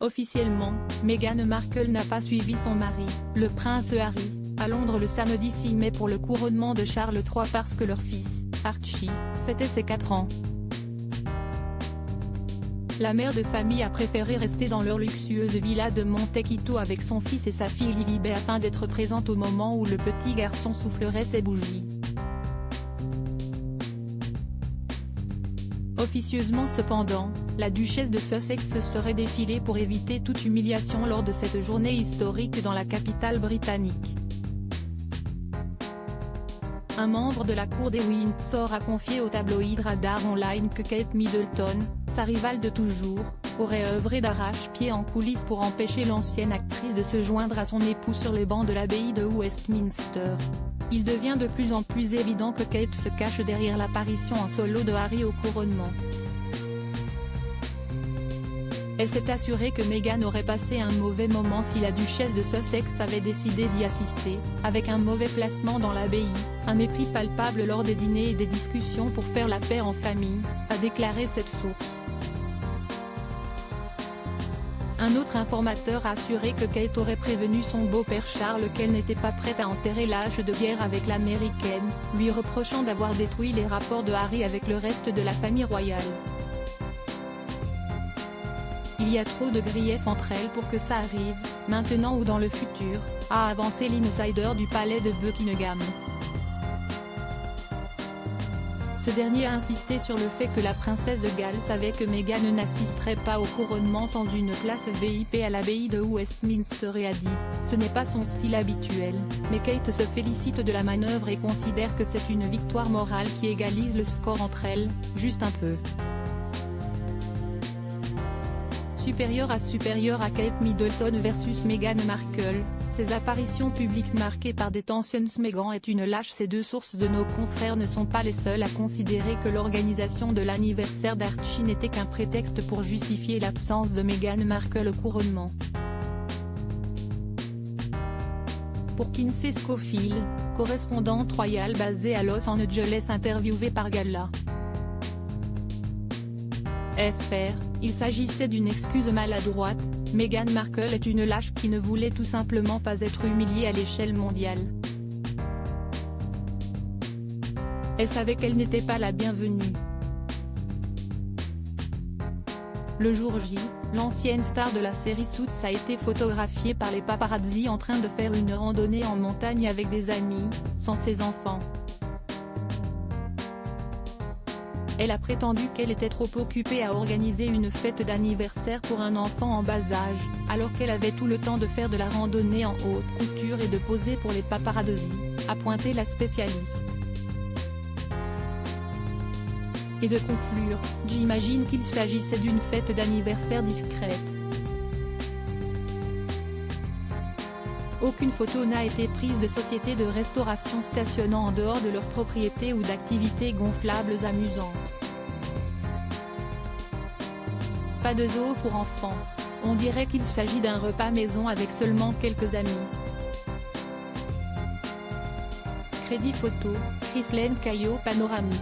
Officiellement, Meghan Markle n'a pas suivi son mari, le prince Harry, à Londres le samedi 6 mai pour le couronnement de Charles III parce que leur fils, Archie, fêtait ses 4 ans. La mère de famille a préféré rester dans leur luxueuse villa de Montecito avec son fils et sa fille Lilibet afin d'être présente au moment où le petit garçon soufflerait ses bougies. Officieusement cependant, la duchesse de Sussex se serait défilée pour éviter toute humiliation lors de cette journée historique dans la capitale britannique. Un membre de la cour des Windsor a confié au tabloïd Radar Online que Kate Middleton, sa rivale de toujours, aurait œuvré d'arrache-pied en coulisses pour empêcher l'ancienne actrice de se joindre à son époux sur les bancs de l'abbaye de Westminster. Il devient de plus en plus évident que Kate se cache derrière l'apparition en solo de Harry au couronnement. Elle s'est assurée que Meghan aurait passé un mauvais moment si la duchesse de Sussex avait décidé d'y assister, avec un mauvais placement dans l'abbaye, un mépris palpable lors des dîners et des discussions pour faire la paix en famille, a déclaré cette source. Un autre informateur a assuré que Kate aurait prévenu son beau-père Charles qu'elle n'était pas prête à enterrer l'âge de guerre avec l'américaine, lui reprochant d'avoir détruit les rapports de Harry avec le reste de la famille royale. Il y a trop de griefs entre elles pour que ça arrive, maintenant ou dans le futur, a avancé l'insider du palais de Buckingham. Ce dernier a insisté sur le fait que la princesse de Galles savait que Meghan n'assisterait pas au couronnement sans une place VIP à l'abbaye de Westminster et a dit « Ce n'est pas son style habituel », mais Kate se félicite de la manœuvre et considère que c'est une victoire morale qui égalise le score entre elles, juste un peu. Supérieur à Kate Middleton versus Meghan Markle, ces apparitions publiques marquées par des tensions. Meghan est une lâche. Ces deux sources de nos confrères ne sont pas les seules à considérer que l'organisation de l'anniversaire d'Archie n'était qu'un prétexte pour justifier l'absence de Meghan Markle au couronnement. Pour Kinsey Schofield, correspondante royale basée à Los Angeles interviewée par Gala. Fr, il s'agissait d'une excuse maladroite, Meghan Markle est une lâche qui ne voulait tout simplement pas être humiliée à l'échelle mondiale. Elle savait qu'elle n'était pas la bienvenue. Le jour J, l'ancienne star de la série Suits a été photographiée par les paparazzi en train de faire une randonnée en montagne avec des amis, sans ses enfants. Elle a prétendu qu'elle était trop occupée à organiser une fête d'anniversaire pour un enfant en bas âge, alors qu'elle avait tout le temps de faire de la randonnée en haute couture et de poser pour les paparazzi, a pointé la spécialiste. Et de conclure, j'imagine qu'il s'agissait d'une fête d'anniversaire discrète. Aucune photo n'a été prise de sociétés de restauration stationnant en dehors de leur propriété ou d'activités gonflables amusantes. Pas de zoo pour enfants, on dirait qu'il s'agit d'un repas maison avec seulement quelques amis. Crédit photo, Chryslaine Caillot panoramique.